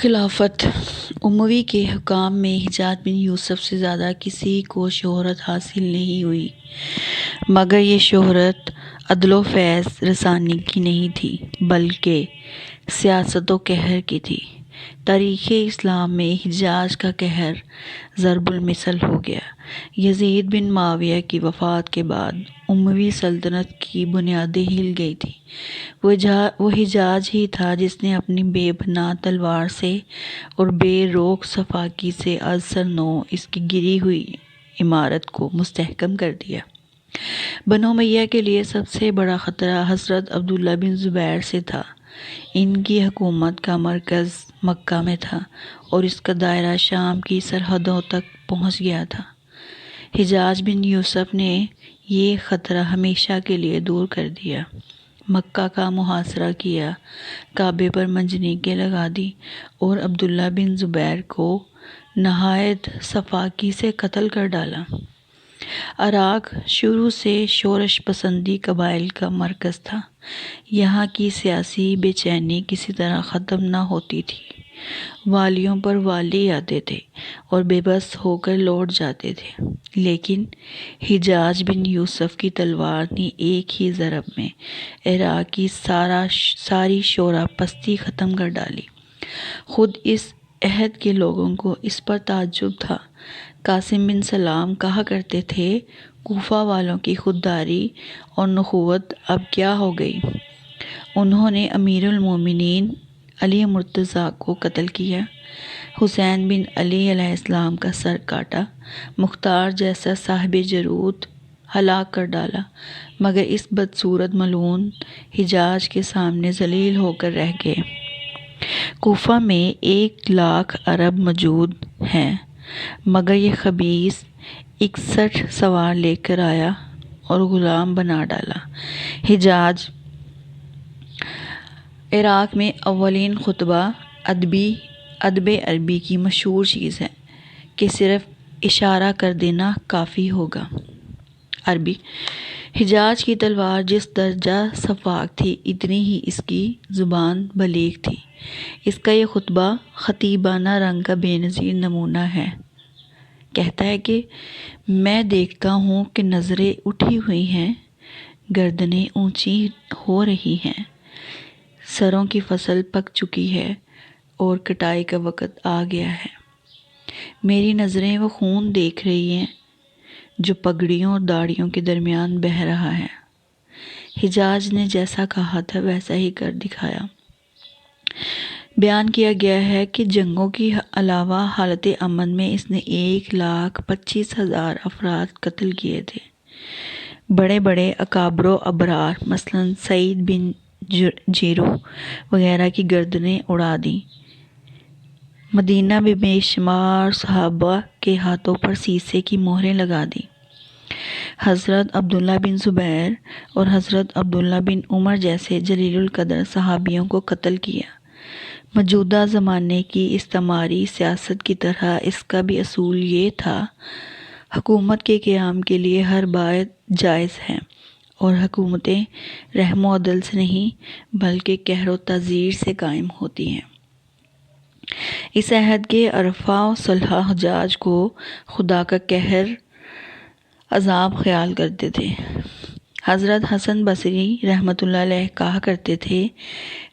خلافت اموی کے حکام میں حجاج بن یوسف سے زیادہ کسی کو شہرت حاصل نہیں ہوئی، مگر یہ شہرت عدل و فیض رسانی کی نہیں تھی بلکہ سیاست و قہر کی تھی۔ تاریخ اسلام میں حجاج کا قہر ضرب المثل ہو گیا۔ یزید بن معاویہ کی وفات کے بعد اموی سلطنت کی بنیادیں ہل گئی تھیں۔ وہ حجاج ہی تھا جس نے اپنی بے پناہ تلوار سے اور بے روک صفاقی سے از سر نو اس کی گری ہوئی عمارت کو مستحکم کر دیا۔ بنو امیہ کے لیے سب سے بڑا خطرہ حضرت عبداللہ بن زبیر سے تھا۔ ان کی حکومت کا مرکز مکہ میں تھا اور اس کا دائرہ شام کی سرحدوں تک پہنچ گیا تھا۔ حجاج بن یوسف نے یہ خطرہ ہمیشہ کے لیے دور کر دیا۔ مکہ کا محاصرہ کیا، کعبے پر منجنیقیں لگا دی اور عبداللہ بن زبیر کو نہایت صفاقی سے قتل کر ڈالا۔ عراق شروع سے شورش پسندی قبائل کا مرکز تھا۔ یہاں کی سیاسی بے چینی کسی طرح ختم نہ ہوتی تھی۔ والیوں پر والی آتے تھے اور بے بس ہو کر لوٹ جاتے تھے، لیکن حجاج بن یوسف کی تلوار نے ایک ہی ضرب میں عراق کی ساری شورا پستی ختم کر ڈالی۔ خود اس عہد کے لوگوں کو اس پر تعجب تھا۔ قاسم بن سلام کہا کرتے تھے، کوفہ والوں کی خودداری اور نخوت اب کیا ہو گئی؟ انہوں نے امیر المومنین علی مرتضیٰ کو قتل کیا، حسین بن علی علیہ السلام کا سر کاٹا، مختار جیسا صاحب جرود ہلاک کر ڈالا، مگر اس بدصورت ملعون حجاج کے سامنے ذلیل ہو کر رہ گئے۔ کوفہ میں 1,00,000 عرب موجود ہیں، مگر یہ خبیث 61 سوار لے کر آیا اور غلام بنا ڈالا۔ حجاج عراق میں اولین خطبہ ادب عربی کی مشہور چیز ہے کہ صرف اشارہ کر دینا کافی ہوگا۔ عربی: حجاج کی تلوار جس درجہ صفاق تھی اتنی ہی اس کی زبان بلیغ تھی۔ اس کا یہ خطبہ خطیبانہ رنگ کا بے نظیر نمونہ ہے۔ کہتا ہے کہ میں دیکھتا ہوں کہ نظریں اٹھی ہوئی ہیں، گردنیں اونچی ہو رہی ہیں، سروں کی فصل پک چکی ہے اور کٹائی کا وقت آ گیا ہے۔ میری نظریں وہ خون دیکھ رہی ہیں جو پگڑیوں اور داڑھیوں کے درمیان بہہ رہا ہے۔ حجاج نے جیسا کہا تھا ویسا ہی کر دکھایا۔ بیان کیا گیا ہے کہ جنگوں کے علاوہ حالت امن میں اس نے 1,25,000 افراد قتل کیے تھے۔ بڑے بڑے اکابر و ابرار مثلاً سعید بن جیرو وغیرہ کی گردنیں اڑا دیں۔ مدینہ میں بے شمار صحابہ کے ہاتھوں پر سیسے کی مہریں لگا دیں۔ حضرت عبداللہ بن زبیر اور حضرت عبداللہ بن عمر جیسے جلیل القدر صحابیوں کو قتل کیا۔ موجودہ زمانے کی استعماری سیاست کی طرح اس کا بھی اصول یہ تھا، حکومت کے قیام کے لیے ہر بات جائز ہے اور حکومتیں رحم و عدل سے نہیں بلکہ قہر و تعزیر سے قائم ہوتی ہیں۔ اس عہد کے عرفہ و صلح حجاج کو خدا کا قہر عذاب خیال کرتے تھے۔ حضرت حسن بصری رحمۃ اللہ علیہ کہا کرتے تھے،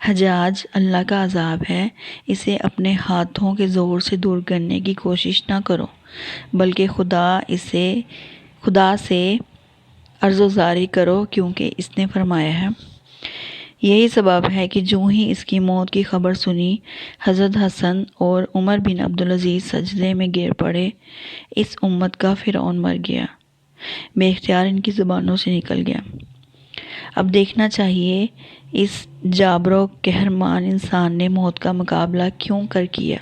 حجاج اللہ کا عذاب ہے، اسے اپنے ہاتھوں کے زور سے دور کرنے کی کوشش نہ کرو بلکہ خدا سے عرضگزاری کرو، کیونکہ اس نے فرمایا ہے۔ یہی سبب ہے کہ جو ہی اس کی موت کی خبر سنی، حضرت حسن اور عمر بن عبدالعزیز سجدے میں گر پڑے۔ اس امت کا فرعون مر گیا، بے اختیار ان کی زبانوں سے نکل گیا۔ اب دیکھنا چاہیے اس جابر و قہرمان انسان نے موت کا مقابلہ کیوں کر کیا۔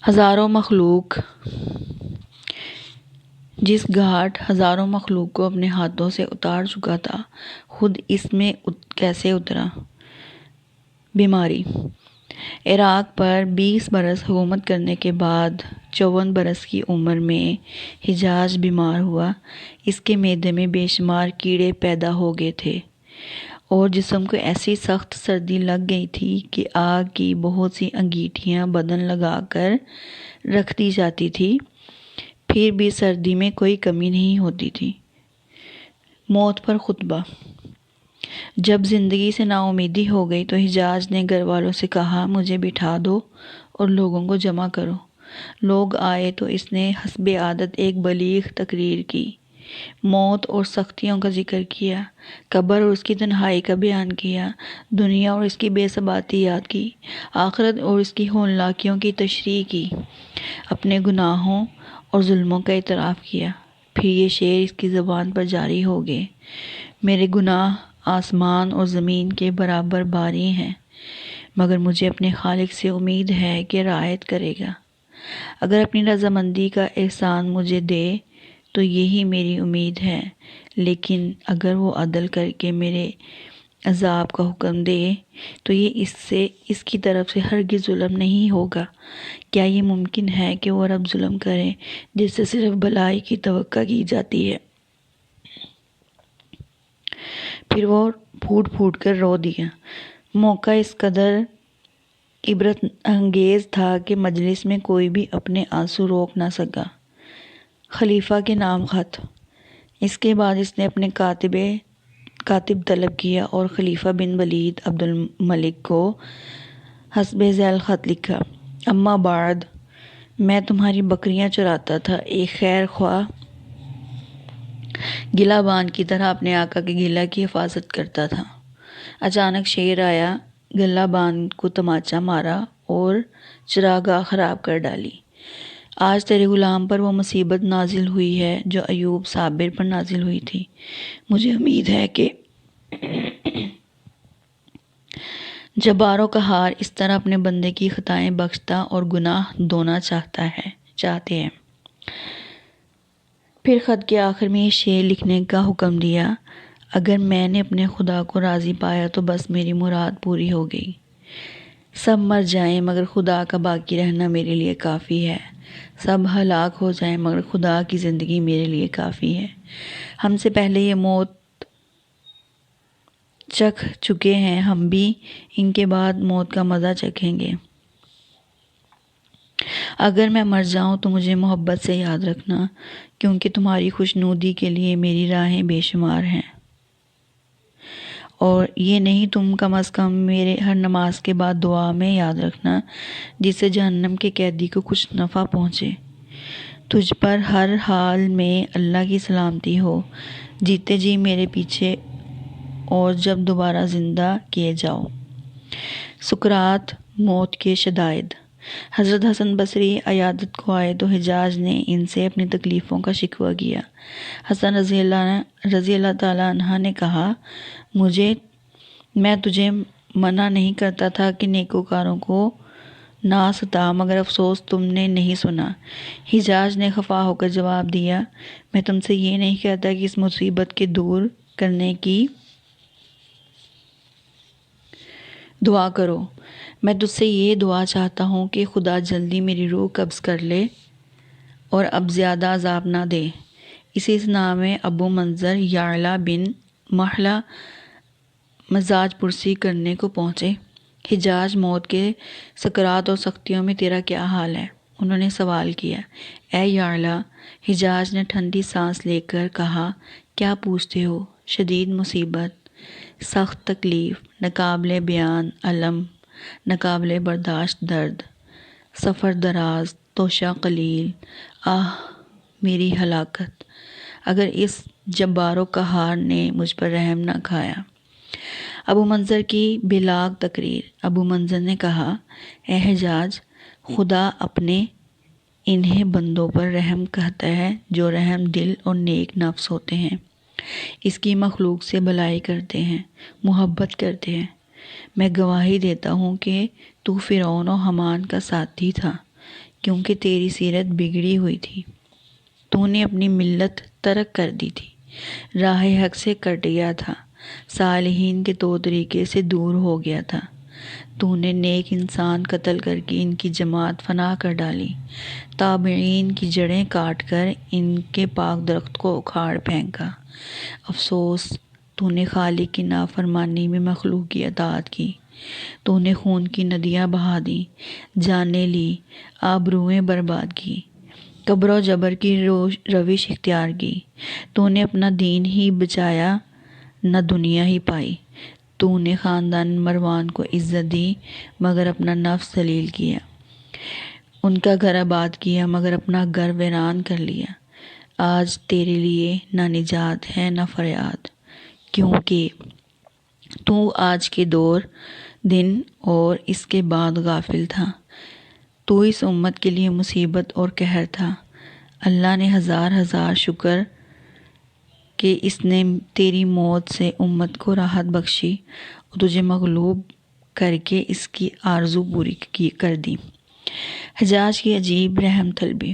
ہزاروں مخلوق جس گھاٹ ہزاروں مخلوق کو اپنے ہاتھوں سے اتار چکا تھا، خود اس میں کیسے اترا؟ بیماری: عراق پر 20 برس حکومت کرنے کے بعد 54 برس کی عمر میں حجاج بیمار ہوا۔ اس کے معدے میں بے شمار کیڑے پیدا ہو گئے تھے اور جسم کو ایسی سخت سردی لگ گئی تھی کہ آگ کی بہت سی انگیٹھیاں بدن لگا کر رکھ دی جاتی تھی، پھر بھی سردی میں کوئی کمی نہیں ہوتی تھی۔ موت پر خطبہ۔ جب زندگی سے نا امیدی ہو گئی تو حجاز نے گھر والوں سے کہا، مجھے بٹھا دو اور لوگوں کو جمع کرو۔ لوگ آئے تو اس نے حسب عادت ایک بلیغ تقریر کی، موت اور سختیوں کا ذکر کیا، قبر اور اس کی تنہائی کا بیان کیا، دنیا اور اس کی بے ثباتی یاد کی، آخرت اور اس کی ہولناکیوں کی تشریح کی، اپنے گناہوں اور ظلموں کا اعتراف کیا۔ پھر یہ شعر اس کی زبان پر جاری ہو گئے، میرے گناہ آسمان اور زمین کے برابر بھاری ہیں، مگر مجھے اپنے خالق سے امید ہے کہ رعایت کرے گا۔ اگر اپنی رضامندی کا احسان مجھے دے تو یہی میری امید ہے، لیکن اگر وہ عدل کر کے میرے عذاب کا حکم دے تو یہ اس کی طرف سے ہرگز ظلم نہیں ہوگا۔ کیا یہ ممکن ہے کہ وہ رب ظلم کرے جس سے صرف بھلائی کی توقع کی جاتی ہے؟ پھر وہ پھوٹ پھوٹ کر رو دیا۔ موقع اس قدر عبرت انگیز تھا کہ مجلس میں کوئی بھی اپنے آنسو روک نہ سکا۔ خلیفہ کے نام خط۔ اس کے بعد اس نے اپنے کاتب طلب کیا اور خلیفہ بن ولید عبد الملک کو حسب ذیل خط لکھا، اما بعد، میں تمہاری بکریاں چراتا تھا، ایک خیر خواہ گلہ بان کی طرح اپنے آقا کے گلہ کی حفاظت کرتا تھا۔ اچانک شیر آیا، گلہ بان کو تماچا مارا اور چراگاہ خراب کر ڈالی۔ آج تیرے غلام پر وہ مصیبت نازل ہوئی ہے جو ایوب صابر پر نازل ہوئی تھی۔ مجھے امید ہے کہ جبار و قہار اس طرح اپنے بندے کی خطائیں بخشتا اور گناہ دھونا چاہتے ہیں۔ پھر خط کے آخر میں یہ شعر لکھنے کا حکم دیا، اگر میں نے اپنے خدا کو راضی پایا تو بس میری مراد پوری ہو گئی۔ سب مر جائیں مگر خدا کا باقی رہنا میرے لیے کافی ہے، سب ہلاک ہو جائیں مگر خدا کی زندگی میرے لیے کافی ہے۔ ہم سے پہلے یہ موت چکھ چکے ہیں، ہم بھی ان کے بعد موت کا مزہ چکھیں گے۔ اگر میں مر جاؤں تو مجھے محبت سے یاد رکھنا، کیونکہ تمہاری خوشنودی کے لیے میری راہیں بے شمار ہیں۔ اور یہ نہیں تم کم از کم میرے ہر نماز کے بعد دعا میں یاد رکھنا، جس سے جہنم کے قیدی کو کچھ نفع پہنچے۔ تجھ پر ہر حال میں اللہ کی سلامتی ہو، جیتے جی میرے پیچھے اور جب دوبارہ زندہ کیے جاؤ۔ سکرات، موت کے شدائد۔ حضرت حسن بصری عیادت کو آئے تو حجاز نے ان سے اپنی تکلیفوں کا شکوہ کیا۔ حسن رضی اللہ تعالیٰ عنہ نے کہا، میں تجھے منع نہیں کرتا تھا کہ نیکوکاروں کو نہ ستا، مگر افسوس تم نے نہیں سنا۔ حجاز نے خفا ہو کر جواب دیا، میں تم سے یہ نہیں کہتا کہ اس مصیبت کے دور کرنے کی دعا کرو، میں تجھ سے یہ دعا چاہتا ہوں کہ خدا جلدی میری روح قبض کر لے اور اب زیادہ عذاب نہ دے۔ اسی اثنا میں ابو منظر یعلا بن محلہ مزاج پرسی کرنے کو پہنچے۔ حجاج، موت کے سکرات اور سختیوں میں تیرا کیا حال ہے؟ انہوں نے سوال کیا۔ اے یعلا، حجاج نے ٹھنڈی سانس لے کر کہا، کیا پوچھتے ہو؟ شدید مصیبت، سخت تکلیف، ناقابل بیان الم، ناقابل برداشت درد، سفر دراز، توشہ قلیل، آہ میری ہلاکت، اگر اس جبار و قہار نے مجھ پر رحم نہ کھایا۔ ابو منظر کی بلاغ تقریر۔ ابو منظر نے کہا، اے حجاج، خدا اپنے انہیں بندوں پر رحم کرتا ہے جو رحم دل اور نیک نفس ہوتے ہیں، اس کی مخلوق سے بھلائی کرتے ہیں، محبت کرتے ہیں۔ میں گواہی دیتا ہوں کہ تو فرعون و حامان کا ساتھی تھا، کیونکہ تیری سیرت بگڑی ہوئی تھی، تو نے اپنی ملت ترک کر دی تھی، راہ حق سے کٹ گیا تھا، صالحین کے طور طریقے سے دور ہو گیا تھا، تو نے نیک انسان قتل کر کے ان کی جماعت فنا کر ڈالی، تابعین کی جڑیں کاٹ کر ان کے پاک درخت کو اکھاڑ پھینکا۔ افسوس تو نے خالق کی نافرمانی میں مخلوق کی اطاعت کی، تو نے خون کی ندیاں بہا دیں، جانیں لی، آبروئیں برباد کی، قبر و جبر کی روش اختیار کی، تو نے اپنا دین ہی بچایا نہ دنیا ہی پائی، تو نے خاندان مروان کو عزت دی مگر اپنا نفس ذلیل کیا، ان کا گھر آباد کیا مگر اپنا گھر ویران کر لیا۔ آج تیرے لیے نہ نجات ہے نہ فریاد، کیونکہ تو آج کے دور دن اور اس کے بعد غافل تھا، تو اس امت کے لیے مصیبت اور قہر تھا۔ اللہ نے ہزار ہزار شکر کہ اس نے تیری موت سے امت کو راحت بخشی اور تجھے مغلوب کر کے اس کی آرزو پوری کر دی۔ حجاج کی عجیب رحم طلبی۔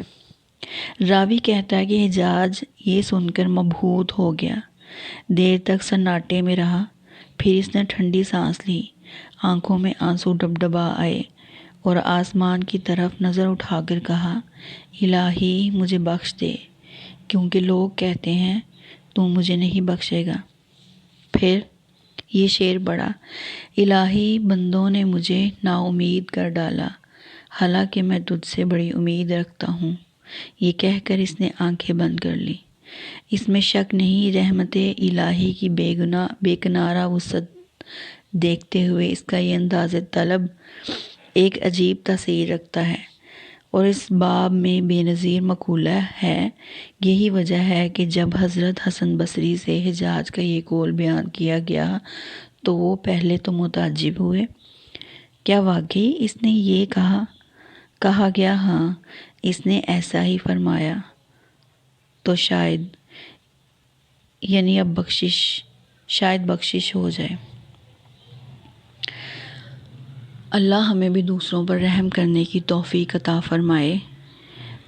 راوی کہتا ہے کہ حجاج یہ سن کر مبہوت ہو گیا، دیر تک سناٹے میں رہا، پھر اس نے ٹھنڈی سانس لی، آنکھوں میں آنسو ڈبڈبا آئے اور آسمان کی طرف نظر اٹھا کر کہا، الہی مجھے بخش دے، کیونکہ لوگ کہتے ہیں تو مجھے نہیں بخشے گا۔ پھر یہ شعر پڑھا، الہی بندوں نے مجھے نا امید کر ڈالا، حالانکہ میں تجھ سے بڑی امید رکھتا ہوں۔ یہ کہہ کر اس نے آنکھیں بند کر لی۔ اس میں شک نہیں، رحمت الہی کی بے کنارہ وسعت دیکھتے ہوئے اس کا یہ انداز طلب ایک عجیب تاثیر رکھتا ہے، اور اس باب میں بے نظیر مقولہ ہے۔ یہی وجہ ہے کہ جب حضرت حسن بصری سے حجاج کا یہ قول بیان کیا گیا تو وہ پہلے تو متعجب ہوئے، کیا واقعی اس نے یہ کہا گیا؟ ہاں، اس نے ایسا ہی فرمایا، تو شاید اب بخشش ہو جائے۔ اللہ ہمیں بھی دوسروں پر رحم کرنے کی توفیق عطا فرمائے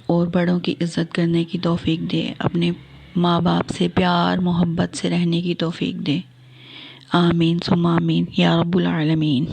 اور بڑوں کی عزت کرنے کی توفیق دے، اپنے ماں باپ سے پیار محبت سے رہنے کی توفیق دے۔ آمین ثم آمین یا رب العالمین۔